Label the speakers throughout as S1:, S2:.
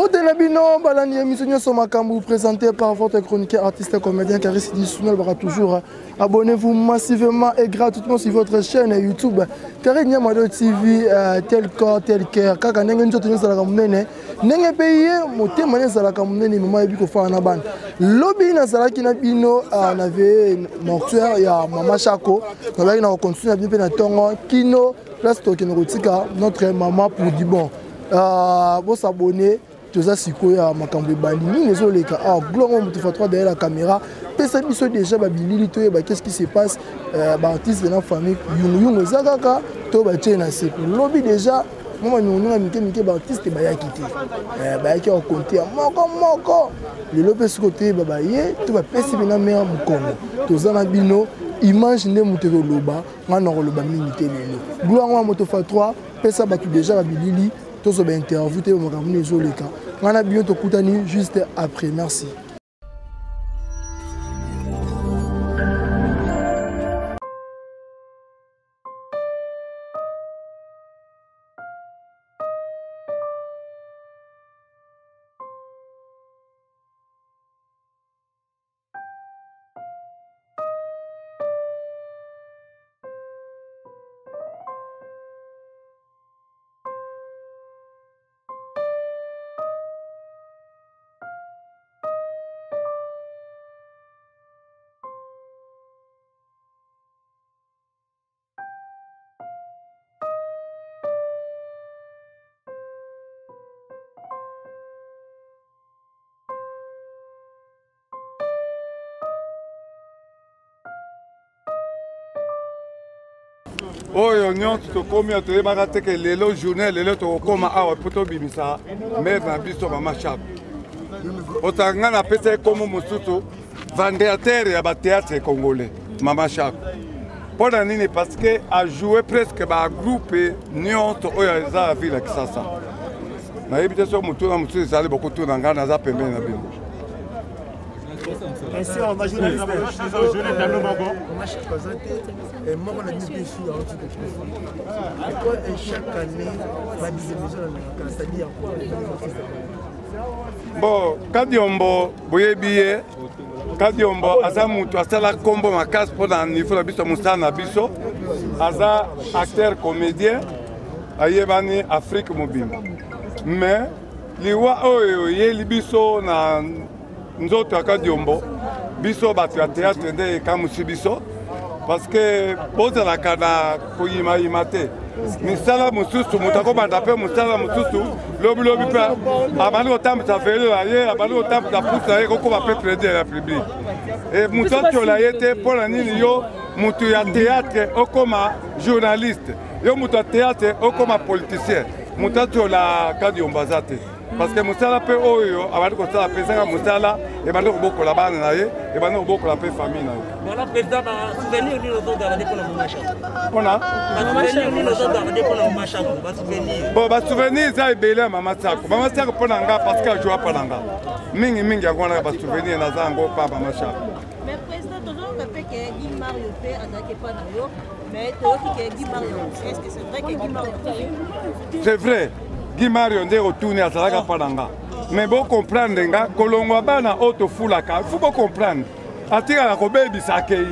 S1: Modelabino, Balani, émission Somakambu, présenté par votre chroniqueur, artiste, comédien, Karis Dissouno, toujours. Abonnez-vous massivement et gratuitement sur votre chaîne YouTube. Karis Niamado TV, tel corps, tel cœur. Kaka Nengen Jotin Salakamune, Nengen Pays, Moté Mané Salakamune, Maman Ebiko Fanaban. Lobby Nazalaki Nabino, on avait mortuaire, il y a Mama Chako. On a continué à bien faire Tongo, Kino, place Tokenotika, notre maman pour du bon. Vous s'abonner. Tout ça, c'est quoi Makambo Balini, les autres, globalement, tu fais derrière la caméra. Pesa biso déjà, qu'est-ce qui se passe? Artiste de la famille, Yung Zagaka, to ba tchena c'est pour lobby déjà. Moi, nous avons mis artiste et baya quitté. Baya au compté moko. Le lobby ce côté, babaye, tu vas pesa bina meilleur mukongo. Tozana bino, imaginez mutero loba, ngana loba minité lelo. Gloire moto fa 3, pesa batu déjà la bilili. Tous les interviews, on a bientôt Koutani juste après. Merci.
S2: Oyo nyonso tokomi toyebaka te ke lelo journée lelo tokokoma awa po tobimisa maire na biso Mama Chako otanga na pesa ekomo mosusu vendéateur ya batéâtre congolais Mama Chako mpo na nini parce que a joué presque bagroupe nyonso oyo eza ya ville ya Kisasa nayebi te soki motu na mosusu ezali bokotuna ngai naza pembeni na bino.
S3: Merci, on va jouer la
S2: bon, Kadiombo, boyebiye, Kadiombo, aza mutu asala kombo makasi pour na niveau na biso musala na biso, aza acteur comédien, ayebani Afrique mobimba. Mais liwa oyo yeli biso na nzoto ya Kadiombo, biso bato ya théâtre nde ekamusi biso parce que bozalaka na koyima te misala mosusu moto akobanda mpe mosala mosusu lobilobi mpe abandi kotambisa velo na ye abandi kotambisa pusu na ye kokoba mpe président ya république e moto atiola ye te mpo na nini yo moto ya théâtre okoma journaliste yo moto ya théâtre okoma politicien moto atiola Kadiombo aza te parce que musala pe oyo abandi kosala pesaka musala ebandi kobokola bana na ye ebandi kobokola pe famille na ye.
S4: Voilà président ba souvenir ni lozo garder pour la Mama Chako.
S2: Ona?
S4: Ba souvenir ni lozo garder pour la Mama Chako, ba souvenir.
S2: Bon ba souvenir za ebele Mama Chako. Mama Chako pona nga parce que joua pona nga. Mingi yakona ba souvenir na zango pa Mama Chako.
S5: Mais président toujours rappelé que Guy Mario pe azaki pa na yo, mais to ki Guy Mario. Est-ce que c'est vrai que Guy Mario?
S2: C'est vrai. Guy Mario nde retourner à Salaka Pananga. Mais bon comprendre nga kolongwa bana auto fulaka. Faut bon comprendre. Atira la kobebi sakei.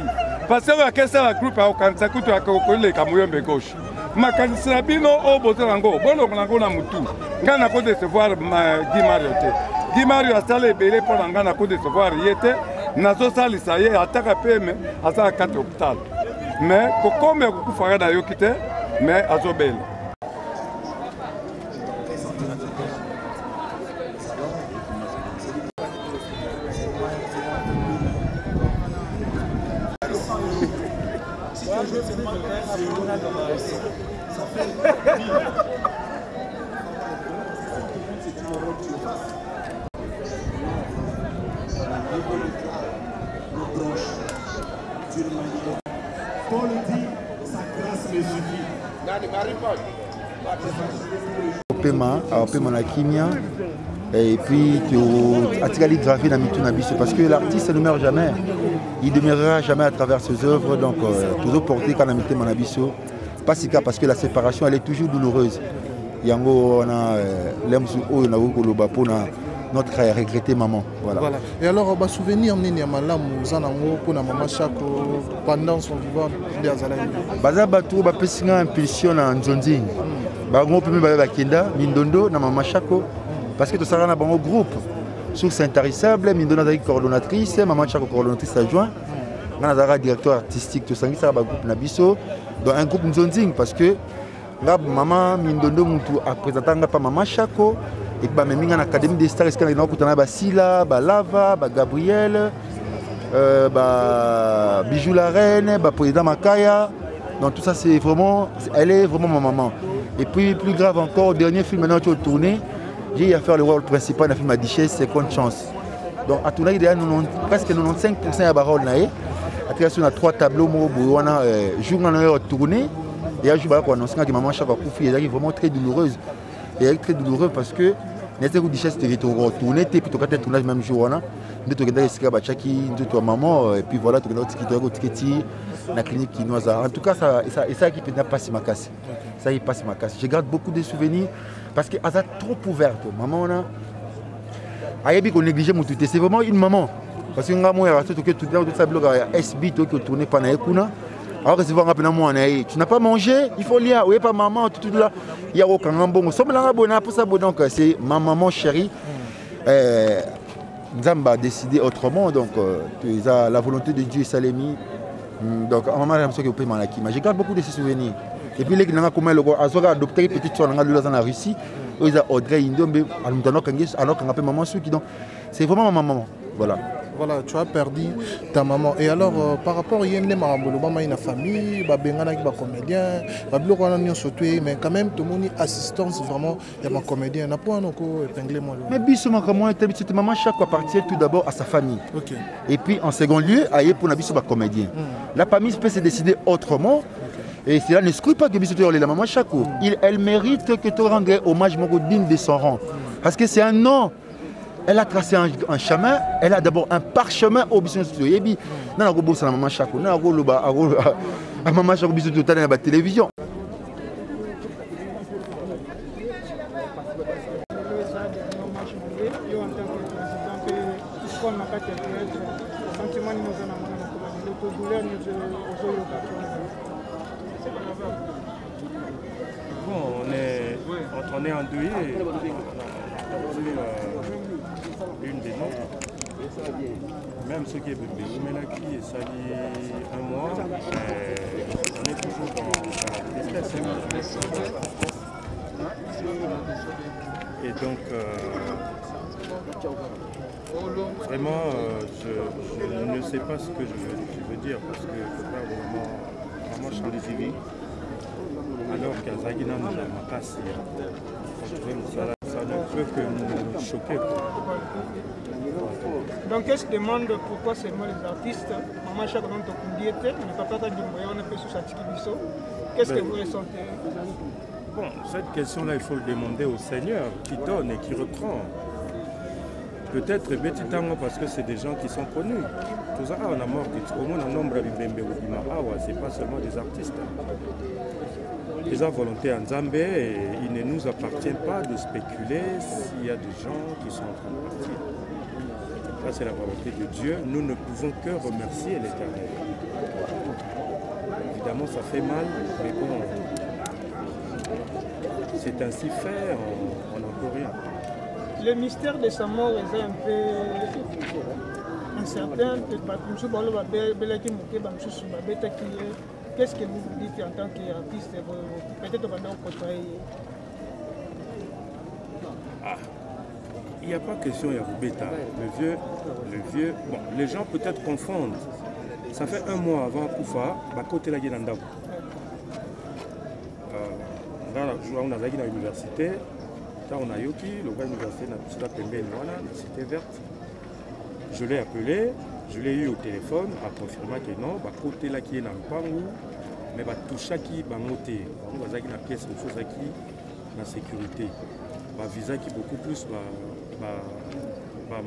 S2: Parce que la question la groupe a kanisa kutu ya kokole kamuyombe gauche. Makanisa bino o botango. Bono nango na mutu. Nga na ko décevoir Guy Mario te. Guy Mario a salé belé pour nga na ko décevoir yete. Nazo salisa ye ataka peme asala 4 hôpital. Mais kokome kokufara na yokite mais azobele.
S3: Paul dit, sa grâce me suffit.
S6: Pema na kimia et puis tu as gravé dans Mituna Biso parce que l'artiste ne meurt jamais, il demeurera jamais à travers ses œuvres, donc toujours porté quand on a mis Manabiso, pas si cas parce que la séparation elle est toujours douloureuse. yango on a l'emsu o na koloba pona notre regretté maman. Voilà.
S1: Et alors, bah, souvenir mnini ya malamu zanango pour na maman Chako pendant son vivant de Azalaï.
S6: Baza bato ba pesinga impulsion na Nzonzing. Ba ngo peme ba kenda Mindondo na maman Chako parce que to sara na bango groupe sur intarissable Mindondo na coordonnatrice, maman Chako coordonnatrice adjoint. Ngana zara directeur artistique to sangi sara ba groupe na biso dans un groupe Nzonzing parce que nga maman Mindondo mutu a présenté pa maman Chako. Et puis, même dans l'Académie des Stars, il y a Sila, Lava, Gabriel, Bijou la Reine, Président Makaya. Donc tout ça, c'est vraiment, elle est vraiment ma maman. Et puis, plus grave encore, le dernier film maintenant que tu as tourné, j'ai eu à faire le rôle principal dans le film à Duchesse, Seconde Chance. Donc à tourner, il y a presque 95% de barreaux. On a 3 tableaux, on a jour en tourné. Et un jour, on a annoncé que maman Chaka Koufi est vraiment très douloureuse. Et elle est très douloureuse parce que n'est-ce pas que Duchesse te retourné, puis tu as tourné le même jour, nous tu as essayé de Chaki, tu maman, et puis voilà, tu as dit la clinique quinoise. En tout cas, ça qui peut pas si ma casse. Ça y passe ma casse. Je garde beaucoup de souvenirs parce qu'elle est trop ouverte. Maman, on a négligé mon tuté. C'est vraiment une maman. Parce que maman, il y a tout ça, SB, tu as tourné pendant Ekuna. Alors que c'est vraiment moi, tu n'as pas mangé, il faut lire, oui, pas maman, tout là. Il y a aucun bon. Donc c'est ma maman chérie. Nzamba a décidé autrement, donc la volonté de Dieu est mis. Donc maman a l'impression que je garde beaucoup de ces souvenirs. Et puis les gens qui ont adopté une petite soeur dans la Russie, ils ont Audrey Indombe, alors qu'on appelle maman Souki. Donc c'est vraiment ma maman. Voilà.
S1: Voilà, tu as perdu ta maman. Et alors, par rapport à une famille, un comédien, mais quand même, tout le monde assistance vraiment, il y a un comédien. Il n'y a pas épinglé moi.
S6: Mais c'était maman chaque appartient tout d'abord à sa famille. Okay. Et puis en second lieu, il pour un comédien. La famille peut se décider autrement. Okay. Et cela n'exclut pas que Bissou la maman Chako. Elle mérite que tu rendes hommage digne de son rang. Parce que c'est un nom. Elle a tracé un chemin, elle a d'abord un parchemin au business studio. Et puis, on a bossé à maman Chako, on a à maman Chako business studio dans la télévision.
S7: Bon, on est endeuillé. Une des nôtres, même ceux qui est bébé, qui est sali un mois, on est toujours dans la tristesse. Et donc, vraiment, je ne sais pas ce que je veux dire parce que je peux pas vraiment changer de vie. Alors qu'Azagina nous a cassé. Ça ne peut que nous choquer.
S8: Donc, qu'est-ce que demande pourquoi seulement les artistes, maman chaque moment tu mais papa t'a dit on a fait sous Satiki Bisso. Qu'est-ce que vous ressentez?
S7: Bon, cette question-là, il faut le demander au Seigneur qui donne et qui reprend. Peut-être Betty Tango parce que c'est des gens qui sont connus. Tout ça, on a mort au moins un nombre de Bibembe ou Dimahawa, c'est pas seulement des artistes. Ils ont volonté en Zambie et il ne nous appartient pas de spéculer s'il y a des gens qui sont en train de partir. Ça, c'est la volonté de Dieu. Nous ne pouvons que remercier l'Éternel. Évidemment, ça fait mal, mais bon, c'est ainsi fait, on n'en peut rien.
S8: Le mystère de sa mort est un peu incertain. Qu'est-ce que vous vous dites en tant qu'artiste? Peut-être pendant votre travail.
S7: Il n'y a pas question Yaroubeta. Le vieux, bon, les gens peut-être confondent. Ça fait un mois avant Koufa, côté la Guinandao. On a à l'université, on a Yoki, l'université n'a pas la cité verte. Je l'ai appelé, je l'ai eu au téléphone, à confirmer que non, côté là qui est dans le Pangou, mais tout chaque qui va monter. On va dire la pièce de faux acquis, la sécurité. Visa qui beaucoup plus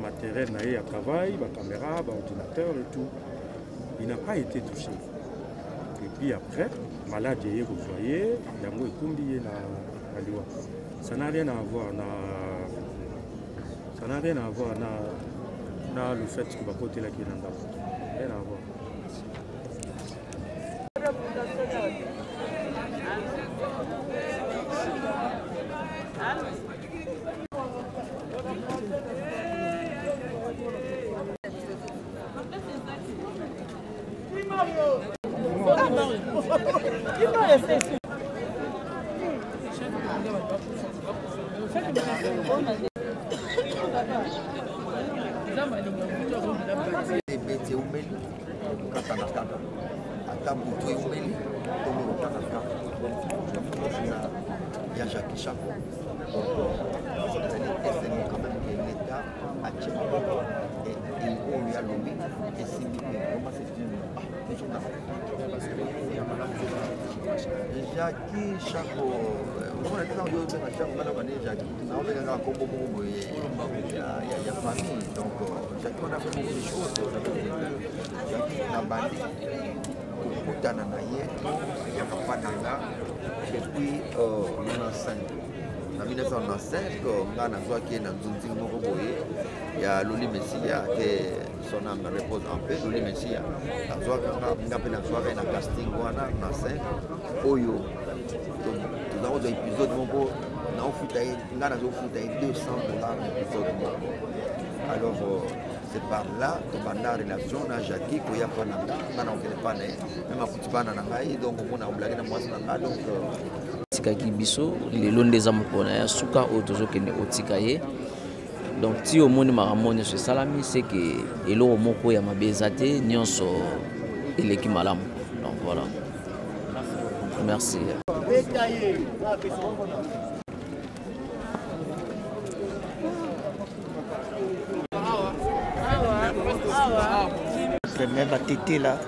S7: matériel à travail, caméra, ordinateur et tout. Il n'a pas été touché. Et puis après, malade, vous voyez, il y a un Aliwa. Ça n'a rien à voir na le fait que bakote la qui nanda. Rien à voir.
S9: Il y a Jacques Chaco. C'est quand même que l'État a tenu et il y a lobby et si comment c'est Jacques Chaco, on est dans le il y a famille, donc Jacques on a fait beaucoup de choses. Jacques a bandé. Depuis 1995, il y a Loli Messia qui son âme repose en paix. Loli Messia, la soirée na casting wana na scène Oyo. Donc nous avons des épisodes mongo na ofuta ngana zo futa $200 l'épisode mongo. Alors c'est par là que la relation na Jackie ko ya pananga na on ne pas même à kutibana na ngai donc on a blagué na mwasi na donc
S10: tikaki biso lelo ndeza mokona ya suka otozo kende otikaye donc ti omoni maramone ce salami c'est que elo moko ya mabezate nyonso eleki malamu donc voilà merci.
S11: Même à tété là.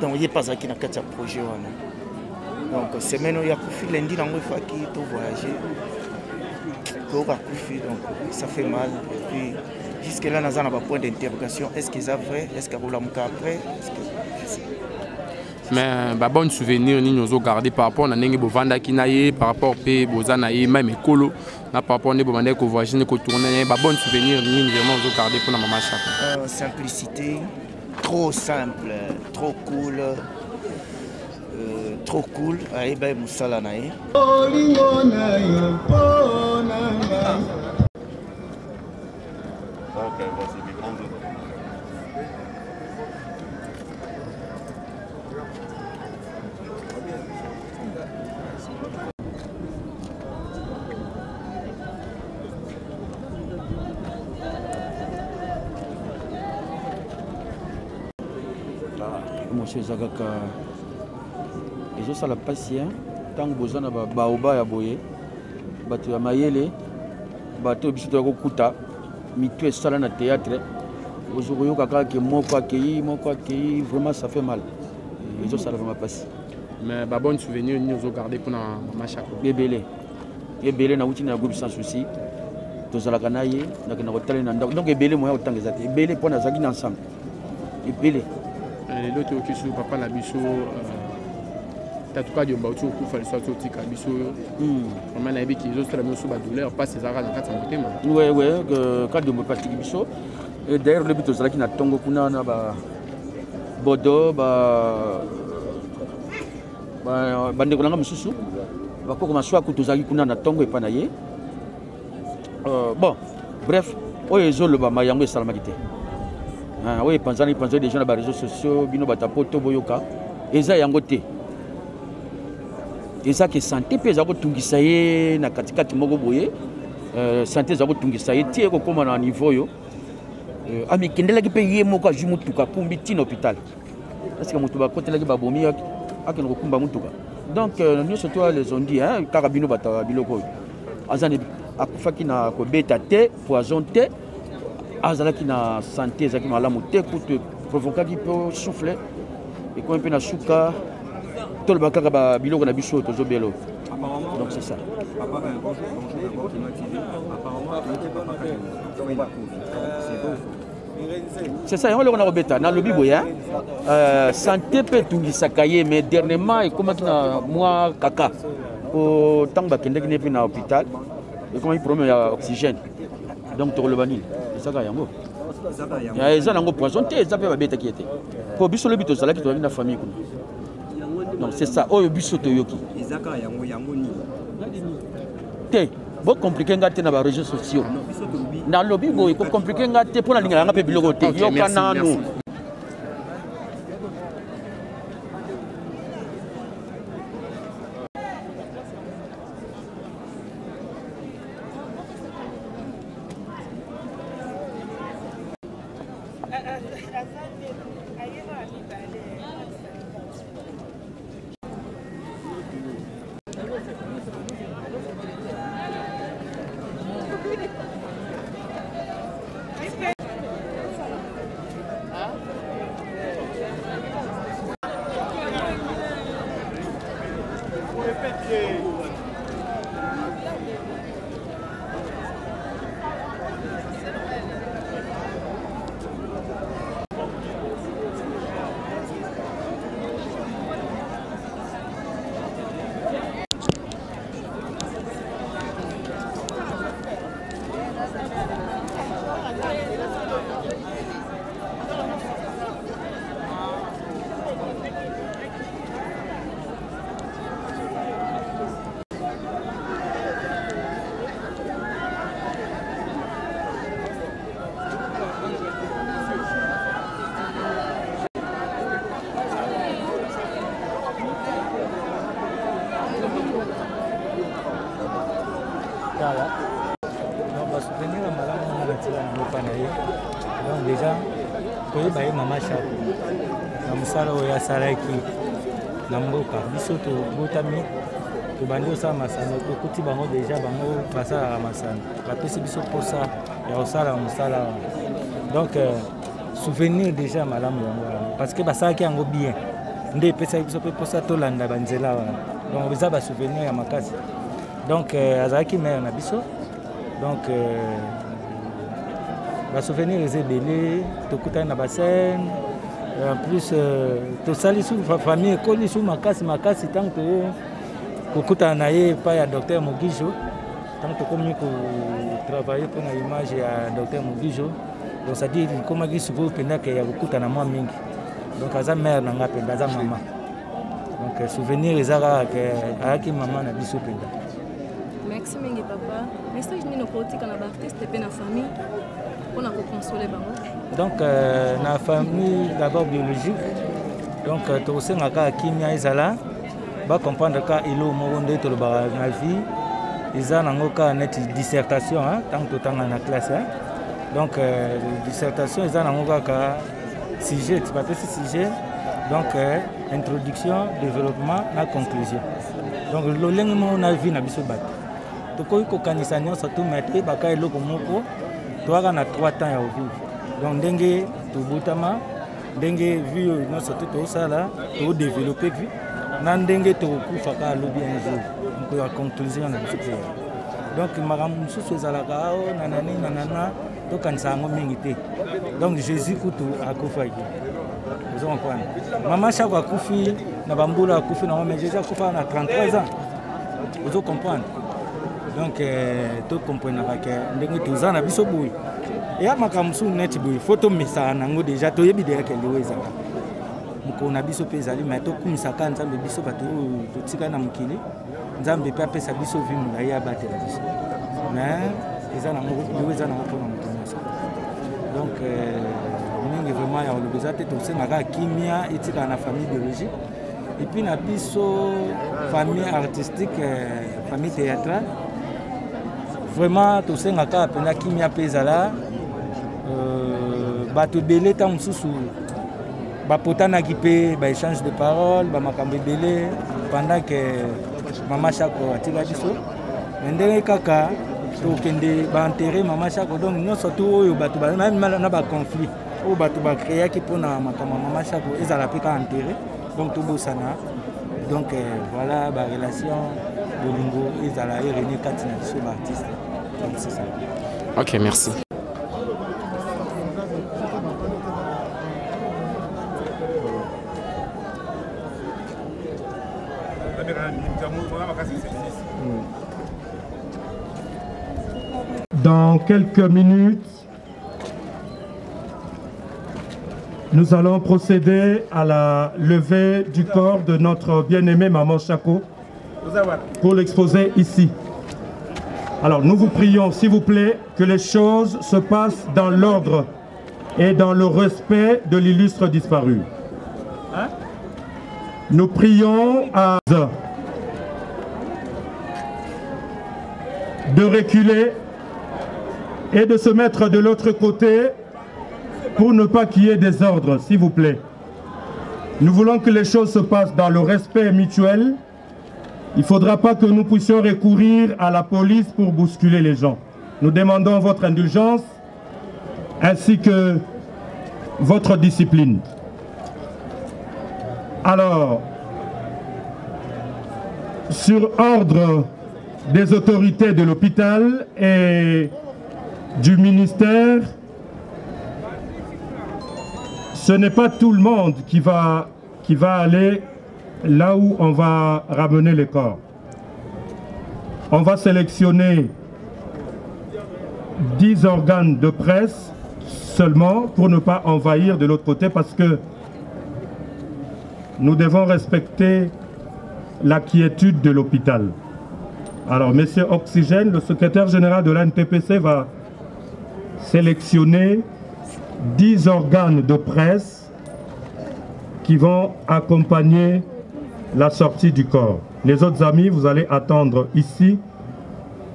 S11: Donc il n'y a pas ça qui n'a qu'à ce projet. Donc semaine où il y a Koufi, lundi dans le fois qui tout voyager. Donc ça fait mal. Et puis jusque là, nous avons un point d'interrogation. Est-ce que c'est vrai? Est-ce qu'il y a un cas après?
S12: Mais bon souvenir ni nous garder par rapport à n'engue bovanda qui naie par rapport pe bozana et même écolo na par rapport ne bovanda ko voyager ko tourner bon souvenir ni vraiment nous garder pour la maman chaque.
S11: Simplicité, trop simple, trop cool. Trop cool. Aïe ben musala nae.
S13: Monsieur Zagaka, et je la patient tant que vous avez baoba ya boye, bato ya mayele, bato biso to kokuta, mitu esala na théâtre, aujourd'hui kaka ke moko accueilli, vraiment ça fait mal. Et je ça vraiment passé.
S12: Mais bon souvenir nous ont gardé pour la macha.
S13: Ebele na uti na groupe sans souci. Tozala kanaye na kana hôtel na donc ebele moya autant que ça. Ebele pour na zaki ensemble. Ebele
S12: l'autre qui sur papa na biso t'as tout cas de bautu ku fa ça tout tika biso vraiment na biki zo sala biso ba douleur pas ces arrêts na kata motema
S13: ouais quand de pratique biso et d'ailleurs le but zala ki na tongo kuna na ba bodo ba bande kuna misusu ba ko ma choix ku tozali kuna na tongo et pas na ye bon bref oyo zo le ba mayango salamaki. Oui, pensez des gens dans les réseaux sociaux, bino batapoto boyoka, eza yango te. Eza que santé pe za ko tungisa ye na katikati moko boye, santé za ko tungisa ye tie ko koma na niveau yo. Ami kendela ki pe ye moko aju mutuka kumbi tin hôpital. Parce que mutuba kotela ki babomi akeno ko kumba mutuka. Donc nous surtout les ont dit hein, karabino bata biloko. Azane akufaki na ko beta te, poison te. Azalaki na santé ezaki malamu te pour te provoquer qui peut souffler et quand un peu na souka tout le bakaka ba biloko na biso to zobelo donc c'est ça c'est ça on a robeta na lobi boya santé peut tungisa kaye mais dernièrement et comment na moi kaka au temps bakende qui n'est na hôpital et comment il promet l'oxygène donc to le banil ça ka yango ya eza nango poison te eza pe ba beta qui était pour biso le bito sala qui to na famille kuna donc c'est ça oyo biso to yoki ezaka yango ni te bo compliqué ngate na ba réseaux sociaux na lobby bo ko compliqué ngate pour na linga nga pe biloko te yo kana no
S14: Donc déjà, pour les maman chapeau, na musala oya salaki na mboka biso to botami to bandi osala masano to kuti bango déjà bango basala masano bapesi biso posa ya osala musala donc souvenir déjà malamu yango parce que basalaki yango bien nde epesaki biso mpe posa tolanda banzela wana donc eza basouvenir ya makasi donc azalaki maire na biso donc basouvenir eza ebele tokutani na bascène en plus tosali su famille ekoli su makasi ntango toye kokutana na ye epai ya docteur Mogijo ntango tokomi kotravaille mpona image ya docteur Mogijo donc c'est-à-dire ekomaki sikoyo mpendake ya kokutana mwa mingi donc aza mare na nga mpenza aza mama donc souvenir eza kaka ayaki mama na biso mpenza.
S15: Merci mingi papa. Message nini okotika na baartiste mpe na famille mpona kokonsole bango? Donc
S14: na famille d'abord biologique donc tokosengaka kimia ezala bacomprendre ka elo moko nde tolobaka na vie eza nango ka neti dissertation ntango totanga na classe donc dissertation eza nango kaka sujet bapesi sujet donc introduction développement na conclusion donc lolenge moko na vie na biso bato tokoki kokanisa nyonso tu mete baka eloko moko toaka na 3 temps ya ovivre donc ndenge tobutama ndenge vie oyo nyonso te tosala todéveloppe vie na ndenge tokokufaka alobi un jour moko ya conclusion na biso mpe donc makambo mosusu ezalaka ao nanani nanana tokanisa yango mingi te donc Jésus kutu akufaki ozo comprendre mama chako akufi na bambula akufi na mama Jésus akufa na 33 ans ozo comprendre donc to comprendre que ndenge toza na biso boye ya makambo su neti boye photo mesa nango déjà toyebi déjà que lewe ezaka moko na biso pe ezali mais tokumisaka nzambe biso bato totika na mokili nzambe pe apesa biso vi molai abatela biso mais eza nango lewe eza nango mpona moto nyonso donc mingi vraiment ya olobi eza te tosengaka kimia etikala na famille biologique et puis na biso famille artistique famille théâtrale vraiment tosengaka mpena kimia mpe ezala bato ebele ntango mosusu bapotanaki mpe baéchange de parole bamakambo ebele pendant que mama chako atika biso me ndenge kaka tokende baenterre mama chako donc nyonso tu oyo bato na baconflit oyo bato bacréaki mpona makambo ya mama chako ezala mpe ka enterre donc tobosana donc voilà barelation bolingo ezala erenie kati na biso baartiste donc c'est ça.
S12: Ok, merci.
S2: Merci.
S16: Dans quelques minutes, nous allons procéder à la levée du corps de notre bien-aimée Maman Chako pour l'exposer ici. Alors nous vous prions, s'il vous plaît, que les choses se passent dans l'ordre et dans le respect de l'illustre disparu. Nous prions à de reculer et de se mettre de l'autre côté pour ne pas qu'il y ait des ordres, s'il vous plaît. Nous voulons que les choses se passent dans le respect mutuel. Il ne faudra pas que nous puissions recourir à la police pour bousculer les gens. Nous demandons votre indulgence ainsi que votre discipline. Alors, sur ordre des autorités de l'hôpital et du ministère, ce n'est pas tout le monde qui va aller là où on va ramener les corps. On va sélectionner 10 organes de presse seulement pour ne pas envahir de l'autre côté parce que nous devons respecter la quiétude de l'hôpital. Alors, M. Oxygène, le secrétaire général de l'ANPPC, va sélectionner 10 organes de presse qui vont accompagner la sortie du corps. Les autres amis, vous allez attendre ici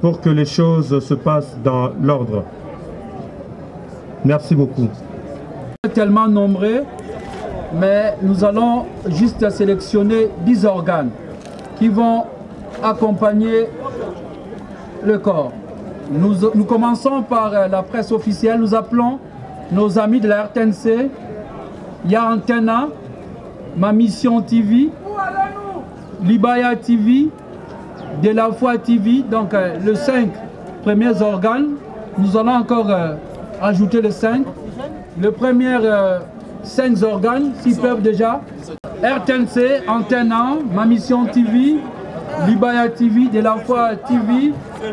S16: pour que les choses se passent dans l'ordre. Merci beaucoup.
S17: Tellement nombreux, mais nous allons juste sélectionner 10 organes qui vont accompagner le corps. Nous commençons par la presse officielle. Nous appelons nos amis de la RTNC, Ya Antena, Ma Mission TV, Libaya TV, De la Foi TV, donc les 5 premiers organes. Nous allons encore ajouter les 5. Le premier 5 organes, s'ils peuvent déjà. RTNC, Antena, Ma Mission TV, Libaya TV, De la Foi TV,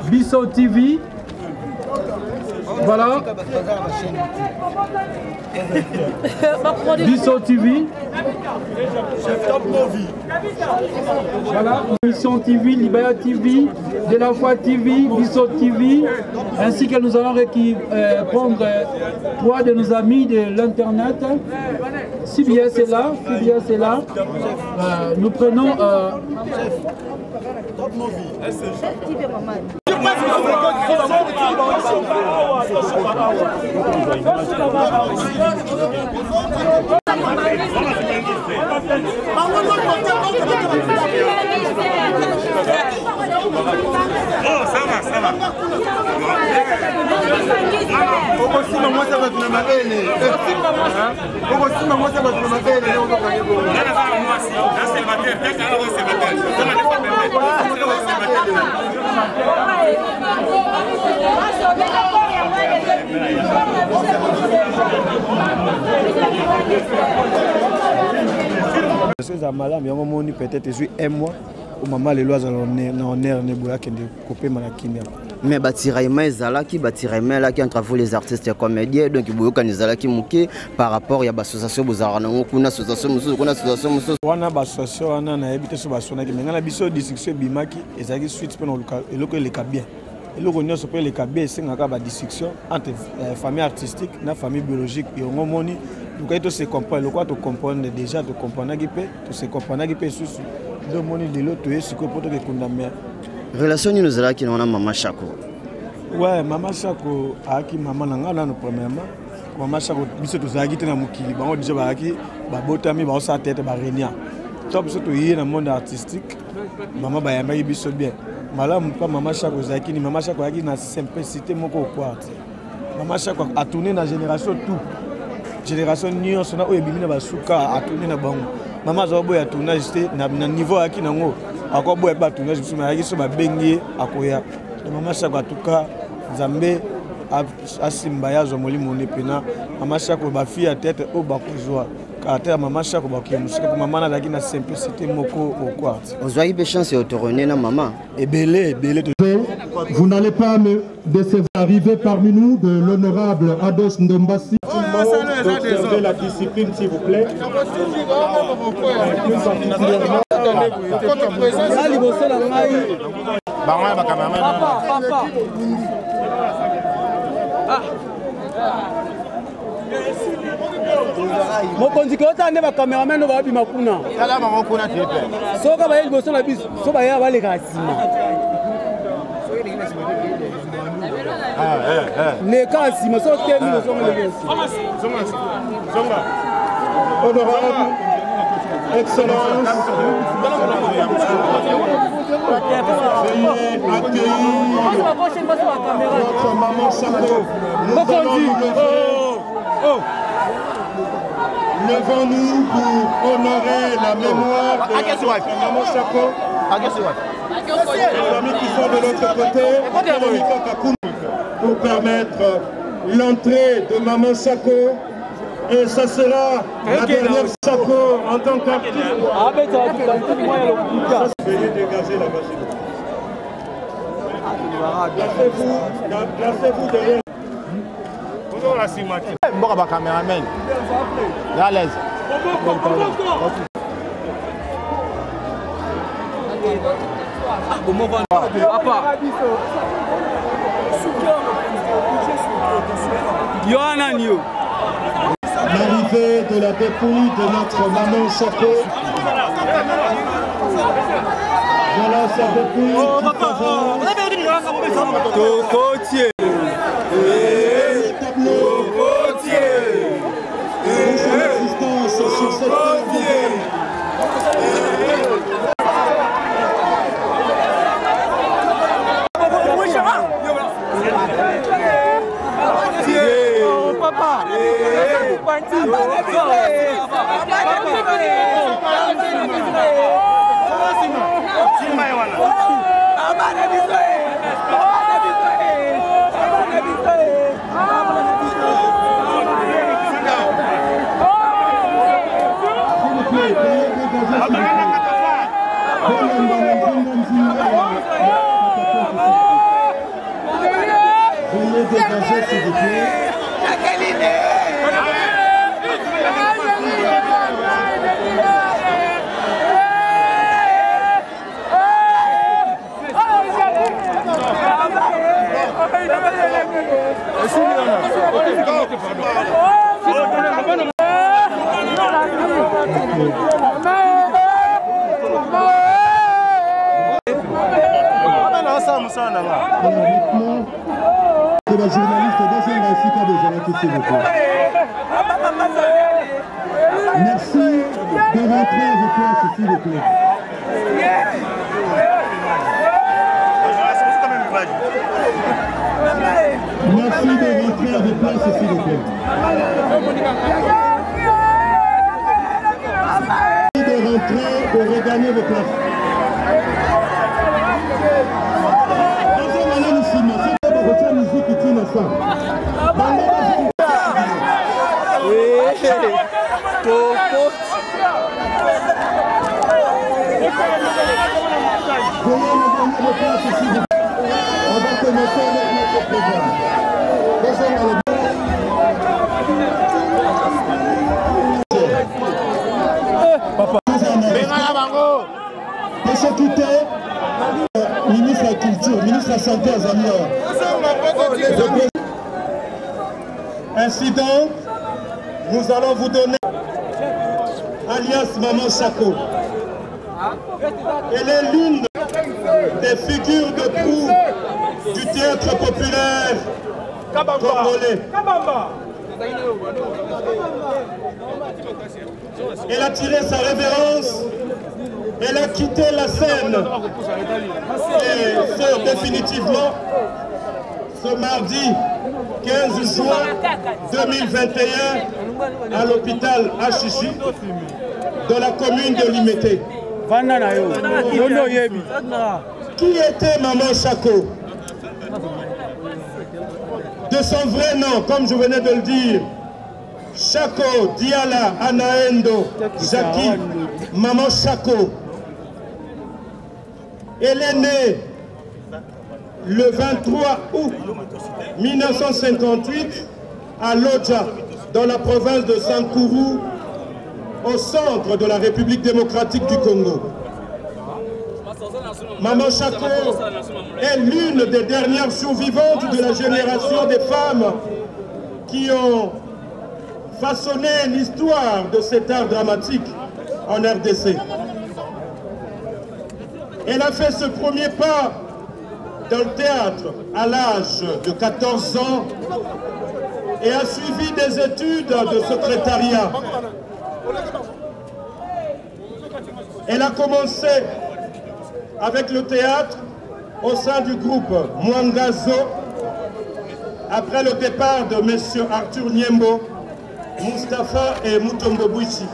S17: Bisso TV. Voilà. Bisso TV. Voilà. Mission TV, Libaya TV, De la Foi TV, Bisso TV. Ainsi que nous allons prendre 3 de nos amis de l'internet. CBS est là. CBS est là. Nous prenons.
S18: Parce que malade, mais peut-être un mois au moment les lois en air ne boit qu'un coupé malakimia.
S19: Mais Batiraïma et Zalaki, Batiraïma là qui entravent les artistes et comédiens, donc il faut que Zalaki mouké par rapport à l'association Bozarana, on a association, on a association,
S18: on a association, on a habité sur Bassona qui maintenant la biso discussion bimaki et ça qui suite pendant le les cabien. Et le revenir sur les cabien, c'est un cas de discussion entre famille artistique, la famille biologique et on moni. Donc il se comprend, le quoi tu comprends déjà, tu comprends qui peut, tu se comprends qui peut sous le moni de l'autre, tu es ce que pour te condamner.
S19: Relation nous là qui nous a Maman Chako.
S18: Ouais, Maman Chako a qui maman nanga là nous premièrement. Maman Chako biso to zagite na mukili, bango déjà ba ki ba botami ba sa tête ba renia. Top surtout hier dans le monde artistique, maman ba yamba biso bien. Malamu pas Maman Chako zaki ni Maman Chako a qui na simplicité moko quoi. Maman Chako a tourné dans génération tout. Génération Nyon sona o ebimi na basuka a tourné na bango. Maman Zobo ya tourné juste na niveau a qui nango. Encore boire pas tourner je suis marié sur ma bengie à Koya. Maman Chako en tout cas Zambé a Simbaya Zomoli mon épina. Maman Chako ba fille à tête au bakouzwa. caractère maman Chako bakia musika ko maman na na simplicité moko au quart.
S19: Ozwaki pe chance de tourner na maman.
S18: Ebele.
S16: Vous n'allez pas me décevoir. Arrivé parmi nous de l'honorable Ados Ndombasi. D'observer la discipline, s'il vous plaît.
S20: mokonzi ko tande ba cameraman ba bi makuna
S6: kala mama kuna tepe
S20: soka ba yeli boso na biso so ba ya ba le kasima le kasima so temi boso na biso
S16: zonga honorable excellence veuillez accueillir notre maman Chako. Levons-nous pour honorer la mémoire de notre maman Chako. Les amis qui sont de l'autre côté, pour permettre l'entrée de maman Chako. Et ça sera la dernière Chako en tant qu'artiste. Veuillez dégager la machine. Placez-vous derrière.
S6: Bonjour la cinématique. Bon, bah, caméraman. À l'aise.
S16: L'arrivée de la dépouille de notre maman Chako. Voilà sa dépouille. Sur cette veuillez dégager s'il vous plaît. Que la journaliste deuxième récite à besoin de s'il vous plaît. Merci de rentrer à vos places s'il vous plaît. Merci de rentrer à vos places s'il vous plaît. Merci de rentrer et regagner vos places. On va commencer avec notre programme. Ministre de la Culture, ministre de la Santé, ainsi donc, nous allons vous donner alias Maman Chako. Elle est l'une des figures de proue du théâtre populaire congolais. Elle a tiré sa révérence, elle a quitté la scène, et ce définitivement, ce mardi 15 juin 2021 à l'hôpital Achichi de la commune de Limete. Qui était Maman Chako? De son vrai nom, comme je venais de le dire, Chako, Diala, Anaendo, Jackie, Maman Chako. Elle est née le 23 août 1958 à Lodja, dans la province de Sankuru, au centre de la République démocratique du Congo. Maman Chako est l'une des dernières survivantes de la génération des femmes qui ont façonné l'histoire de cet art dramatique en RDC. Elle a fait ce premier pas dans le théâtre à l'âge de 14 ans et a suivi des études de secrétariat. Elle a commencé avec le théâtre au sein du groupe Mwangazo après le départ de M. Arthur Niembo, Mustapha et Mutombo Bouichi,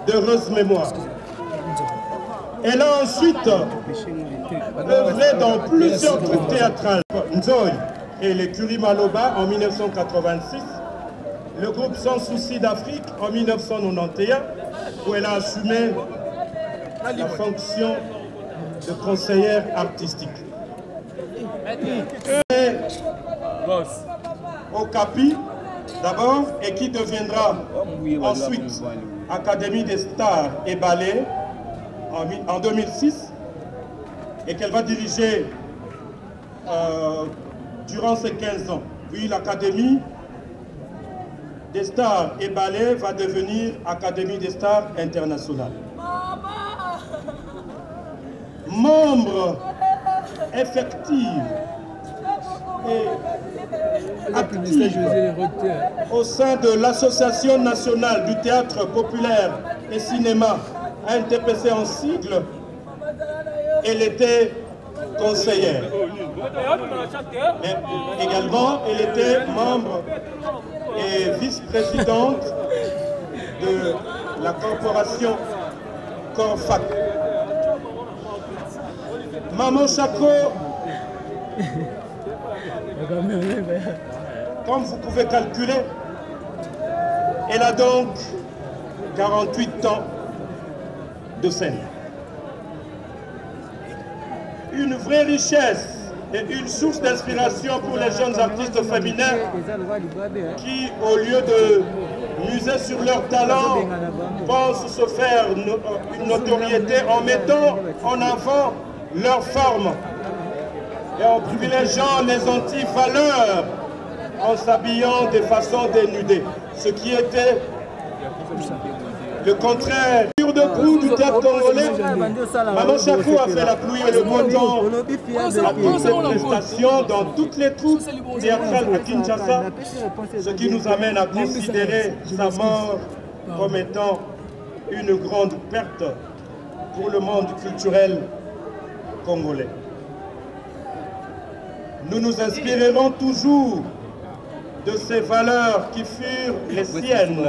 S16: d'heureuse mémoire. Elle a ensuite œuvré dans plusieurs troupes théâtrales. Nzoï et les Kurimaloba en 1986, le groupe Sans Souci d'Afrique en 1991, où elle a assumé la fonction de conseillère artistique. Et au CAPI, d'abord, et qui deviendra ensuite Académie des Stars et Ballets en 2006, et qu'elle va diriger durant ces 15 ans. Puis l'Académie des Stars et Ballets va devenir Académie des Stars internationale. Membre effective et active au sein de l'Association nationale du théâtre populaire et cinéma, ANTPC en sigle, elle était conseillère. Mais également, elle était membre et vice-présidente de la corporation Corfac. Maman Chako, comme vous pouvez calculer, elle a donc 48 ans de scène. Une vraie richesse et une source d'inspiration pour les jeunes artistes féminins qui, au lieu de miser sur leur talent, pensent se faire une notoriété en mettant en avant leur forme et en privilégiant les anti-valeurs en s'habillant de façon dénudée, ce qui était le contraire. De coup du théâtre congolais, Maman Chako a fait la pluie et le beau temps à toutes ses prestations dans toutes les troupes théâtrales à Kinshasa, ce qui nous amène à considérer sa mort comme étant une grande perte pour le monde culturel congolais. Nous nous inspirerons toujours de ces valeurs qui furent les siennes.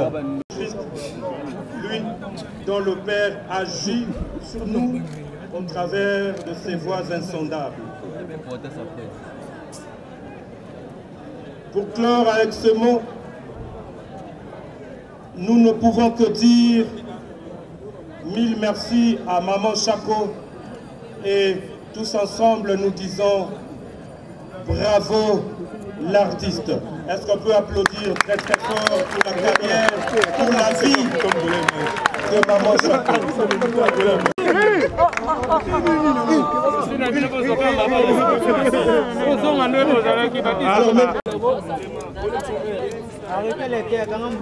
S16: Lui, dont le Père agit sur nous au travers de ses voies insondables. Pour clore avec ce mot, nous ne pouvons que dire mille merci à Maman Chako et tous ensemble nous disons bravo l'artiste. Est-ce qu'on peut applaudir très très fort pour la carrière, pour la vie de Maman Chako.
S20: Arrêtez les terres, quand même,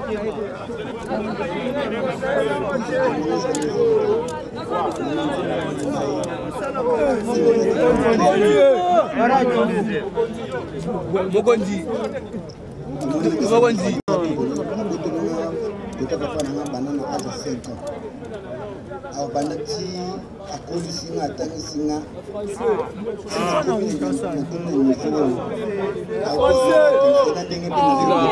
S21: Mogondi. Mogondi.
S22: Abanati akolisinga atangisinga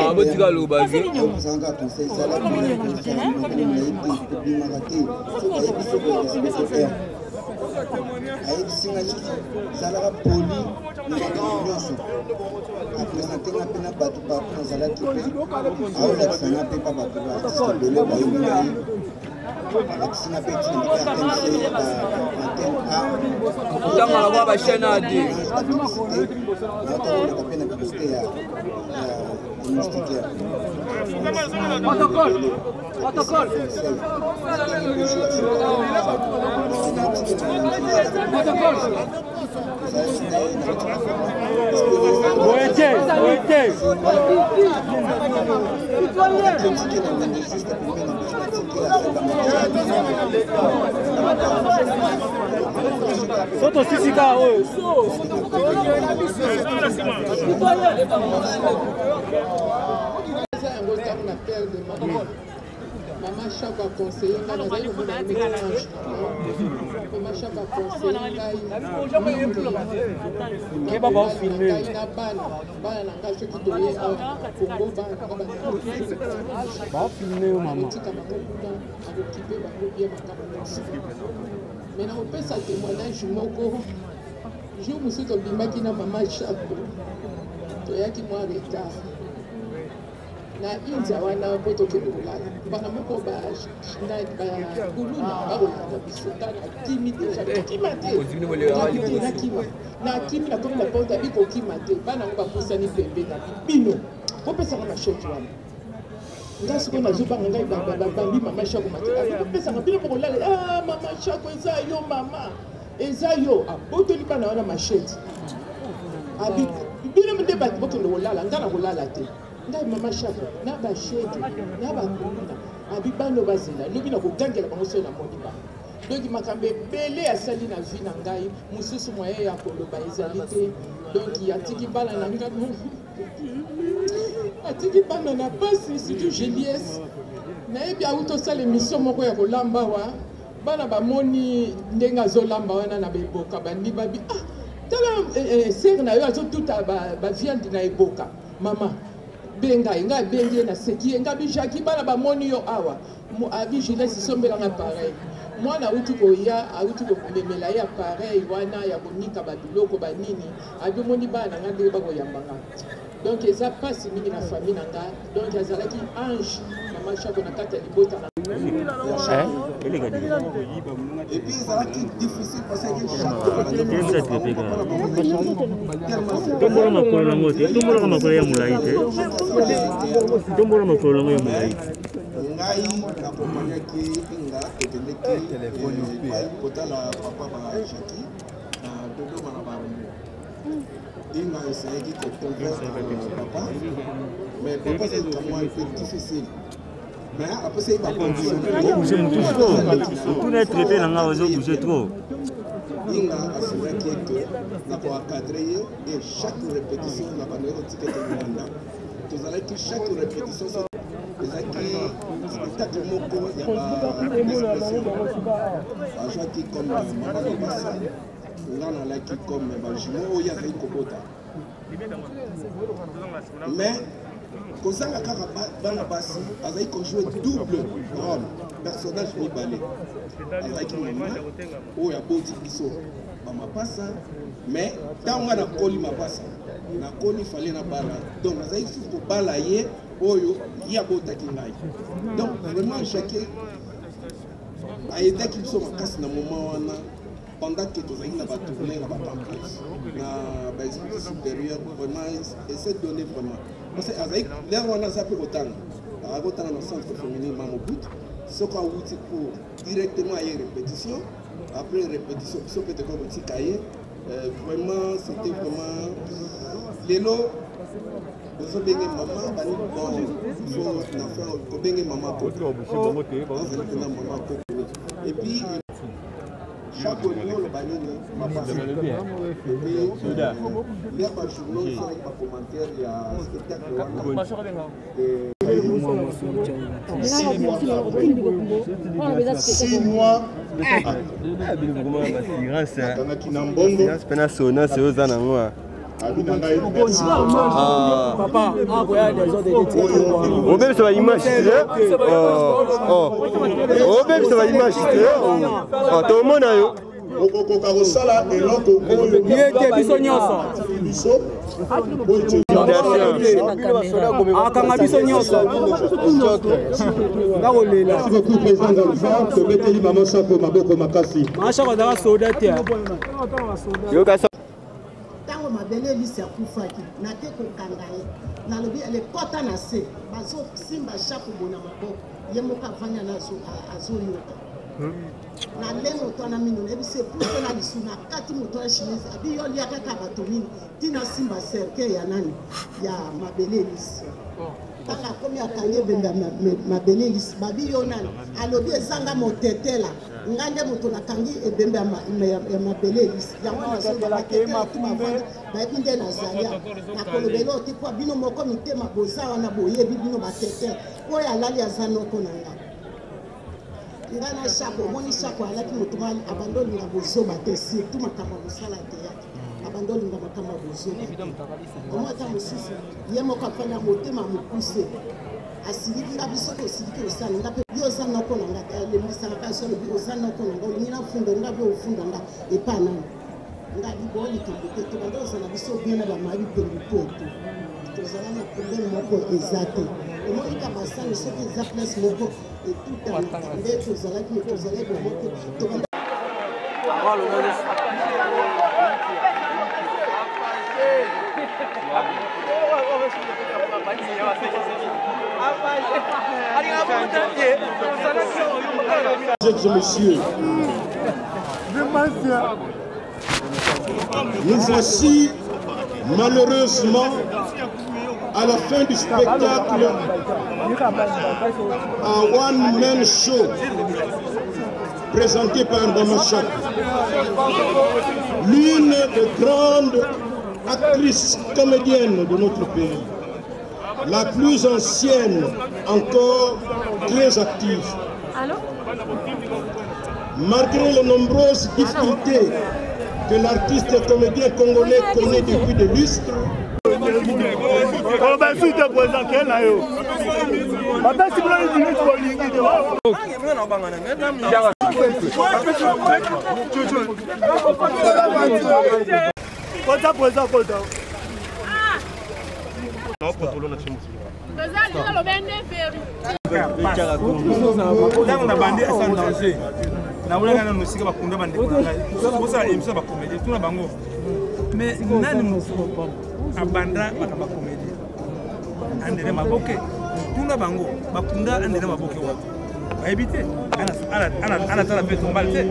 S21: abotika lobaze
S22: ozanga conseil sala ayebisinga zalaka poli na bakambo nyonso apresente nga mpe na bato bapo nazalaki mpe aolakisanga mpe pa bato baartiste ebele bayombi ngai alakisanga mpe ntina mpe RMC antenne A
S21: kutangala kwa bachaine ade
S22: naotakolaka mpe na publicité ya moustiquaire
S20: Soto sisika oyo.
S4: Maman Chaka a conseillé nga nazali komona mélange. Maman Chaka a conseillé ngai
S20: Keba ba filmer.
S4: ngai na bana na ngai soki toye awa Congo bana
S20: ba filmer yo mama.
S4: tika bango kuna akokipe bango bien makambo nyonso. Mais nakopesa témoignage moko jour mosusu tobimaki na Maman Chaka toyaki mwa retard na india wana mpo tokende kolala bana moko bakuluna bakolanda biso tana kimi deja kokima te na kimi nakomi na porte abi kokima te bana yango bapusani pembe na bino bopesaka mashoti wana nga sikoyo nazobanga ngai bambi Mama Chako mateka bopesaka bino mpo kolala Mama Chako eza yo mama eza yo abotoli bana wana masheti abi bino nde bato bokende kolala nga na kolala te ngai Mama Chako na bashete na bakuluna abi bano bazela lobi na kogangela bango soki namoni bango donc makambo ebele asali na vi na ngai mosusu moye ya koloba ezali te donc atiki bana na nga atiki bana na pasi surtout Julies nayebi auti osala émission moko ya kolamba wa bana bamoni ndenge azolamba wana na beboka bandi babi tala sere na yo azotuta baviande na eboka mama benga nga bengi na seki nga bijaki bana bamoni yo awa abi Julies isombelanga pareil mwana auti koya auti komemela ye appareil wana ya konika babiloko banini abimoni bana nga ndenge bakoyambanga donc eza pasi mingi na famille na nga donc azalaki ange Mama Chako na kati ya libota na
S22: et puis ezalaki difficile parce que
S5: tombola makolo nango te tombolaka makolo ya molai te tombola makolo nango ya molai te
S22: ngai nakompaniaki inga tokendeki kotala papa ba Jaki na Dodoma na barumbu inga esayaki koconvaincre papa mais papa c'est un mois un peu difficile mais après c'est pas condition
S5: tout n'est traité na nga ozo bouger trop
S22: inga assuraki que na ko encadrer et chaque répétition na banero ticket mwanda tozalaki chaque répétition ezalaki spectacle moko ya bazwaki comme Mama Lobasa nga nalaki comme bajimo oyo azali kobota mais kozanga kaka bana basi azali kojouer double rôle personnage mibale azalaki mama oyo aboti biso bamapasa mais ntango nga nakoli mapasa nakoli fale na bala donc nazali susu kobala ye oyo ye abotaki ngai donc vraiment Jacques ayedaki biso makasi na moment wana pendant que tozalaki na batourné na bacampus na bainstitut supérieur vraiment essaie de donner vraiment parce que azalaki lere wana aza mpe kotanga akotanga na centre féminin Mamobut soki awuti pour directement aye répétition après répétition biso mpe toko kotika ye vraiment c'était vraiment lelo ozobenge mama bani bon na faire kobenge mama koko na mama koko et puis chaque jour le banini mama les pas journaux sur les commentaires il y a spectacle
S23: six mois
S20: Papa,
S23: au même ça va image au même ça va image tout le monde a
S1: okokoka kosala eloko
S20: ye te biso nyonso akanga biso nyonso ngakolela
S1: tobeteli mama Sako maboko makasi
S20: mashako azalaka soda te
S3: ntango mabele elisi akufaki nake kokanga ye nalobi elekota na se bazosimba shako bona maboko ye moko avanya na azoyoka na le moto wana mino nayebisi epuse na lisu na kati moto ya chemise abi yo lia kaka bato mingi ntina simba cercueil ya nani ya mabele elisi kaka akomi akangi ebembe mabele elisi babi yo nani alobi ezanga motetela nga nde moto nakangi ebembe ya mabele elisi yango nazobatetela tu bavanda bayebi nde nazali nakolobela oti mpo bino moko mitema boza wana boyebi bino batetela oyo alali aza noko na nga nga na shako omoni shako alaki moto abandolinga bozoba te surtout makambo ya mosala te yaki abandolinga makambo ya bozoba omwata mosusu ye moko afanda motema mokuse asiliki nga biso tosiliki osala nga mpe bi oza noko na nga alemisaka kasi olobi oza noko na nga olingi nafunda nga mpe ofunda nga epa nani nga liboyo likambo te tobanda ozala biso bien na bamari pendu po eto tozala na problème moko eza te omonika basani soki eza place moko etutana nde tozalaki me tozalaki bomoko tobanda
S1: Messieurs, nous voici malheureusement à la fin du spectacle un one-man show présenté par Mama Sako, l'une des grandes actrices comédiennes de notre pays, la plus ancienne encore très active. Malgré les nombreuses difficultés que l'artiste comédien congolais connaît depuis des lustres,
S23: na wala ngana musika bakunda bande bosa emisa ba comédie tuna bango mais nani musoko abanda bakaba comédie andere maboke tuna bango bakunda andere maboke wapi baibite ana tala pe tombalte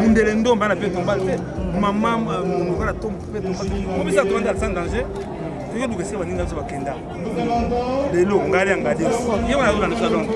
S23: mundele ndomba na pe tombalte mama munukala tombe tombalte ko bisa to ndala sans danger tuyo dukese baninga zo bakenda lelo ngari angadi yewa na salon